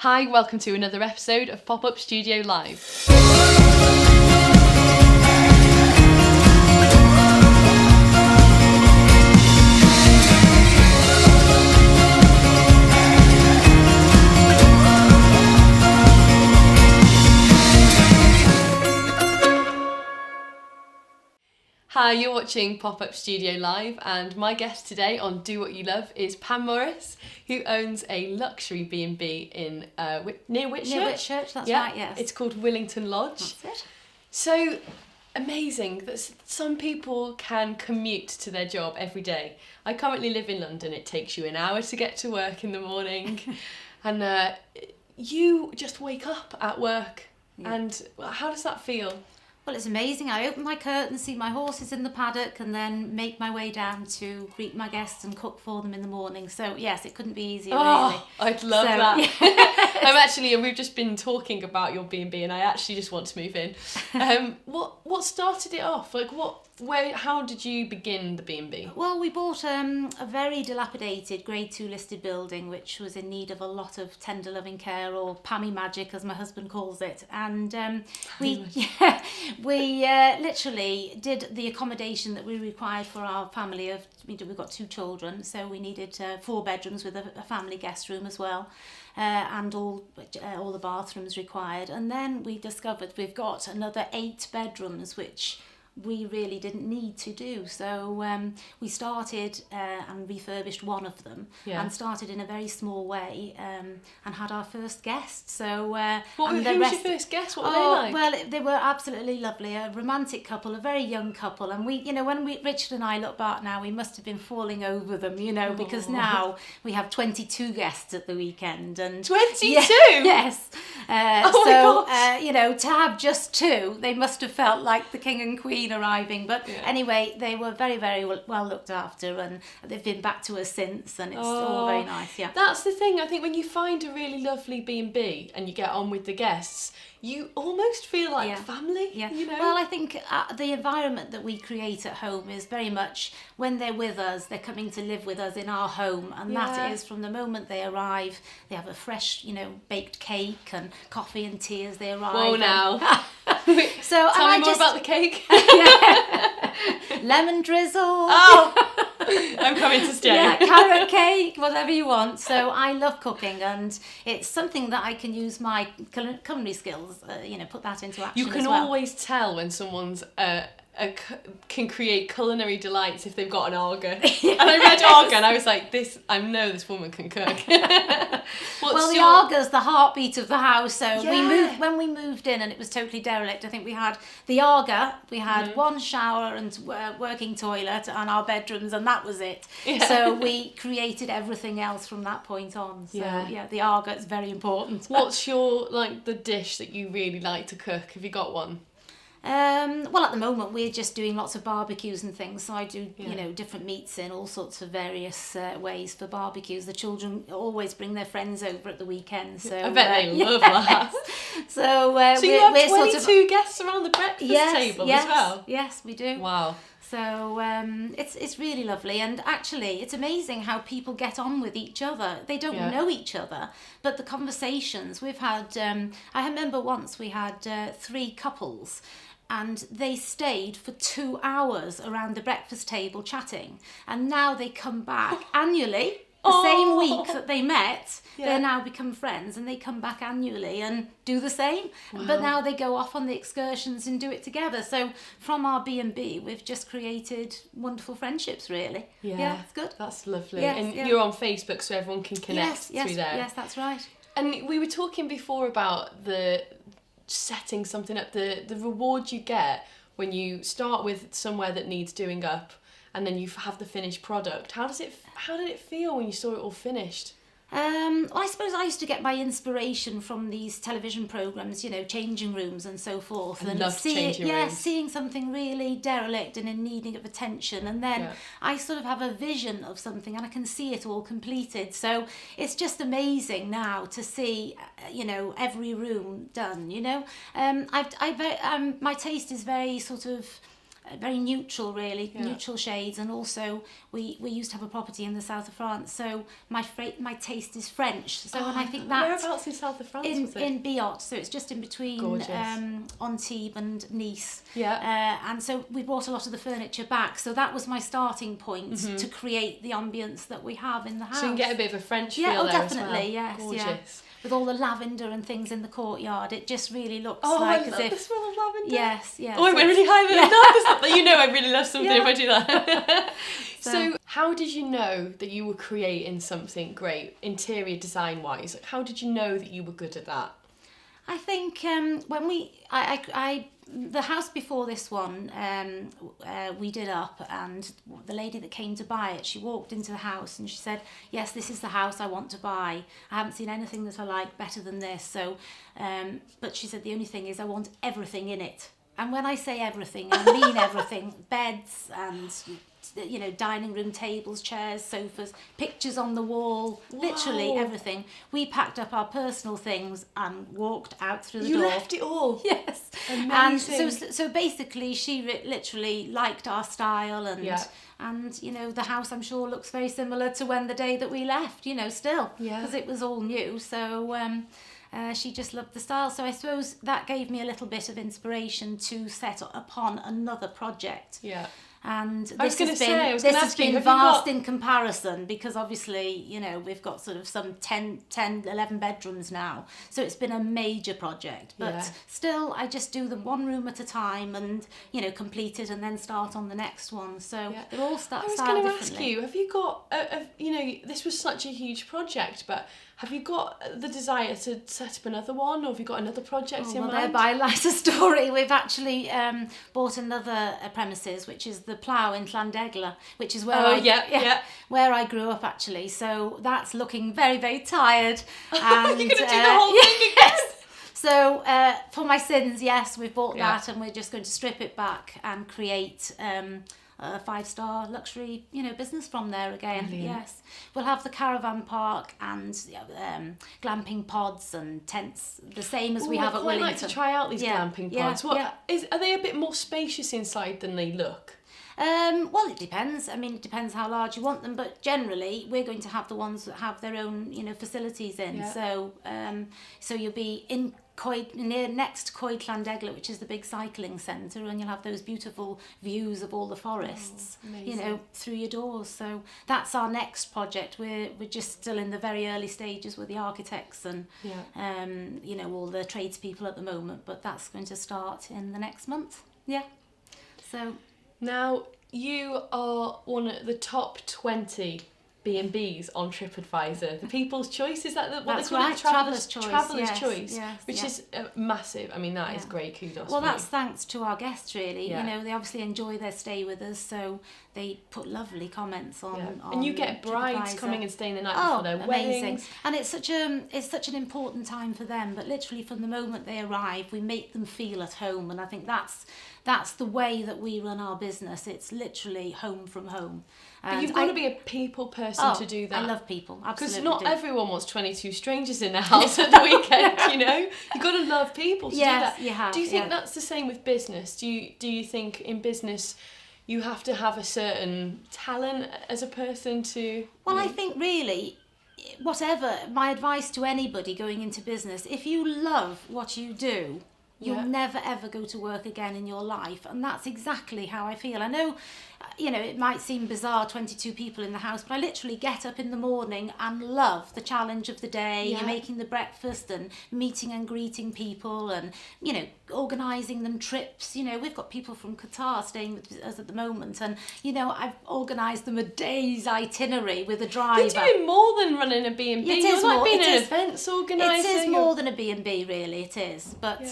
Hi, welcome to another episode of Pop-Up Studio Live. Hi, you're watching Pop-Up Studio Live, and my guest today on Do What You Love is Pam Morris, who owns a luxury B&B in near Whitchurch. Near Whitchurch, that's right, yes. It's called Willington Lodge. That's it. So amazing that some people can commute to their job every day. I currently live in London. It takes you an hour to get to work in the morning, and you just wake up at work. Yeah. And how does that feel? Well, it's amazing. I open my curtains, see my horses in the paddock, and then make my way down to greet my guests and cook for them in the morning. So, yes, it couldn't be easier, really. I'd love that. Yeah. We've just been talking about your B&B, and I actually just want to move in. What started it off? How did you begin the B&B? Well, we bought a very dilapidated Grade 2 listed building, which was in need of a lot of tender loving care, or Pammy magic, as my husband calls it. And we literally did the accommodation that we required for our family. We've got 2 children, so we needed 4 bedrooms with a family guest room as well, and all the bathrooms required. And then we discovered we've got another 8 bedrooms, which we really didn't need to do. So we started and refurbished one of them, and started in a very small way, and had our first guest. So who was your first guest? What were they like? Well, they were absolutely lovely. A romantic couple, a very young couple, and when Richard and I look back now, we must have been falling over them, because now we have 22 guests at the weekend. And 22? Yes. Oh my gosh. To have just 2, they must have felt like the king and queen arriving. But anyway, they were very, very well looked after, and they've been back to us since, and it's all very nice. Yeah, that's the thing. I think when you find a really lovely B&B and you get on with the guests, you almost feel like family. Yeah. Well, I think the environment that we create at home is very much when they're with us, they're coming to live with us in our home, and that is from the moment they arrive. They have a fresh, baked cake and coffee and tea as they arrive. Whoa, now. So tell me more about the cake. Lemon drizzle. Oh, I'm coming to stay. Yeah, carrot cake, whatever you want. So I love cooking, and it's something that I can use my culinary skills, put that into action. You can always tell when someone's can create culinary delights if they've got an Arga. And I read Arga and I was like, I know this woman can cook. The Arga's the heartbeat of the house. So when we moved in and it was totally derelict, I think we had the Arga, we had one shower and working toilet and our bedrooms, and that was it. Yeah. So we created everything else from that point on. So the Arga is very important. What's your the dish that you really like to cook? Have you got one? Well, at the moment we're just doing lots of barbecues and things, so I do different meats in all sorts of various ways for barbecues. The children always bring their friends over at the weekend, so I bet they love that. So you have 22 guests around the breakfast table as well? Yes, we do. Wow. So it's really lovely, and actually it's amazing how people get on with each other. They don't know each other, but the conversations we've had, I remember once we had 3 couples, and they stayed for 2 hours around the breakfast table chatting, and now they come back annually. The same week that they met, they now become friends, and they come back annually and do the same. Wow. But now they go off on the excursions and do it together. So from our B&B, we've just created wonderful friendships, really. Yeah, it's good. That's lovely. Yes, and you're on Facebook, so everyone can connect through there. Yes, that's right. And we were talking before about the setting something up, the reward you get when you start with somewhere that needs doing up, and then you have the finished product. How did it feel when you saw it all finished? I suppose I used to get my inspiration from these television programmes, changing rooms and so forth. I loved changing rooms. Seeing something really derelict and in needing of attention, and then I sort of have a vision of something and I can see it all completed. So it's just amazing now to see, every room done. My taste is very sort of very neutral, really, neutral shades. And also we used to have a property in the south of France, so my taste is French. So and I think that whereabouts in south of France was it? In Biot, so it's just in between Antibes and Nice. Yeah. And so we brought a lot of the furniture back. So that was my starting point to create the ambience that we have in the house. So you can get a bit of a French feel there definitely, as well. yes, Gorgeous. With all the lavender and things in the courtyard, it just really looks I as love if the smell of lavender. Yes. Oh, I went really high there. No, you know I really love something if I do that. So how did you know that you were creating something great, interior design wise? Like, how did you know that you were good at that? I think when the house before this one, we did up, and the lady that came to buy it, she walked into the house and she said, yes, this is the house I want to buy. I haven't seen anything that I like better than this. So, but she said, the only thing is I want everything in it. And when I say everything, I mean everything. Beds and, dining room tables, chairs, sofas, pictures on the wall, literally everything. We packed up our personal things and walked out through the door. You left it all? Yes. Amazing. And so basically she literally liked our style, and the house, I'm sure, looks very similar to the day that we left, still, because it was all new. So she just loved the style. So I suppose that gave me a little bit of inspiration to set upon another project. Yeah. And this has been vast in comparison, because obviously, we've got sort of some 10, 11 bedrooms now. So it's been a major project. But still, I just do them one room at a time and, complete it and then start on the next one. So they're all styled differently. I was going to ask you, have you got, this was such a huge project, but have you got the desire to set up another one, or have you got another project in mind? Well, thereby lies a story. We've actually bought another premises, which is the Plough in Llandegla, which is where where I grew up, actually. So that's looking very, very tired. And, you're going to do the whole thing again? So for my sins, yes, we've bought that, and we're just going to strip it back and create a 5-star luxury, business from there again. Brilliant. Yes, we'll have the caravan park and glamping pods and tents, the same as we have at Wellington. I'd like to try out these glamping pods. Are they a bit more spacious inside than they look? Well, it depends. I mean, it depends how large you want them, but generally we're going to have the ones that have their own, facilities in. Yeah. So you'll be in next to Coed Llandegla, which is the big cycling centre, and you'll have those beautiful views of all the forests, through your doors. So that's our next project. We're just still in the very early stages with the architects and all the tradespeople at the moment, but that's going to start in the next month. Yeah. So now you are one of the top 20 B&Bs on Tripadvisor. The People's Choice, is that what they call it? Traveller's Choice. Traveller's Choice, which is massive. I mean, that is great. Kudos. Well, that's thanks to our guests, really. They obviously enjoy their stay with us, so they put lovely comments on. And you get brides coming and staying the night before their weddings. And it's such an important time for them. But literally, from the moment they arrive, we make them feel at home, and I think that's the way that we run our business. It's literally home from home. But you've got to be a people person to do that. I love people, absolutely. Because not everyone wants 22 strangers in their house at the weekend, You've got to love people to do that. You have, do you think that's the same with business? Do you think in business you have to have a certain talent as a person to... Well, I think really, whatever, my advice to anybody going into business, if you love what you do, you'll never ever go to work again in your life. And that's exactly how I feel. I know, it might seem bizarre, 22 people in the house, but I literally get up in the morning and love the challenge of the day. You're making the breakfast and meeting and greeting people and, organising them trips. We've got people from Qatar staying with us at the moment, and, I've organised them a day's itinerary with a driver. You're doing more than running a B&B. You're like being an events organiser. It is more than a B&B, really, it is. But,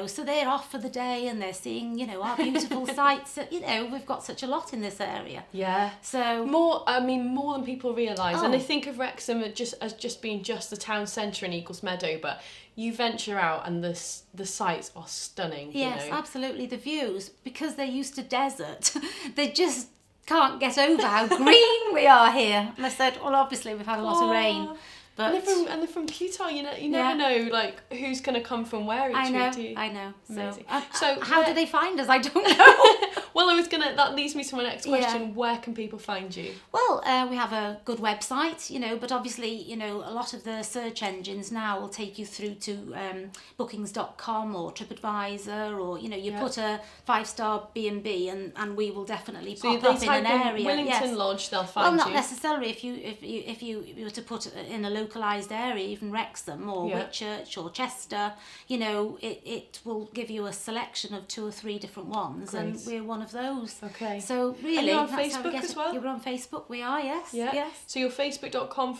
so they're off for the day and they're seeing, our beautiful sights. We've got such a lot in this area. Yeah. So more than people realise. And they think of Wrexham as just being just the town centre in Eagles Meadow, but you venture out and the sights are stunning. Yes, absolutely. The views, because they're used to desert, they just can't get over how green we are here. And I said, well, obviously we've had a lot of rain. But and they're from Qatar, you never know who's going to come from where each week. I know. Amazing. So how do they find us? I don't know. Well, that leads me to my next question. Where can people find you? Well, we have a good website, but obviously, a lot of the search engines now will take you through to bookings.com or Tripadvisor, or, you put a 5-star B&B and we will definitely pop up in an area. Willington Lodge, they'll find you. Well, not necessarily. If you were to put it in a localised area, even Wrexham or Whitchurch or Chester, it will give you a selection of 2 or 3 different ones. Great. And we're one of those. Okay. So really, and you're on Facebook as well? You're on Facebook. We are, yes. Yeah. Yes. So you're facebook.com/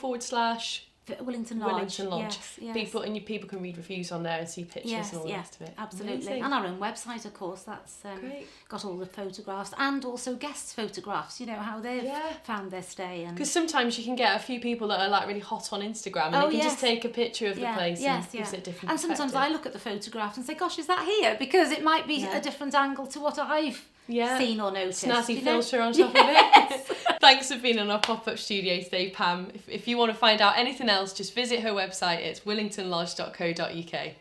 Willington Lodge. Yes. People can read reviews on there and see pictures and all the rest of it. Absolutely. Amazing. And our own website, of course, that's got all the photographs and also guests' photographs, how they've found their stay. Because sometimes you can get a few people that are like really hot on Instagram and they can just take a picture of the place and gives it a different And sometimes I look at the photograph and say, gosh, is that here? Because it might be a different angle to what I've seen or noticed. Snazzy filter on top of it. Thanks for being on our pop-up studio today, Pam. If you want to find out anything else, just visit her website. It's willingtonlodge.co.uk.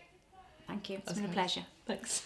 Thank you. It's been a pleasure. Thanks.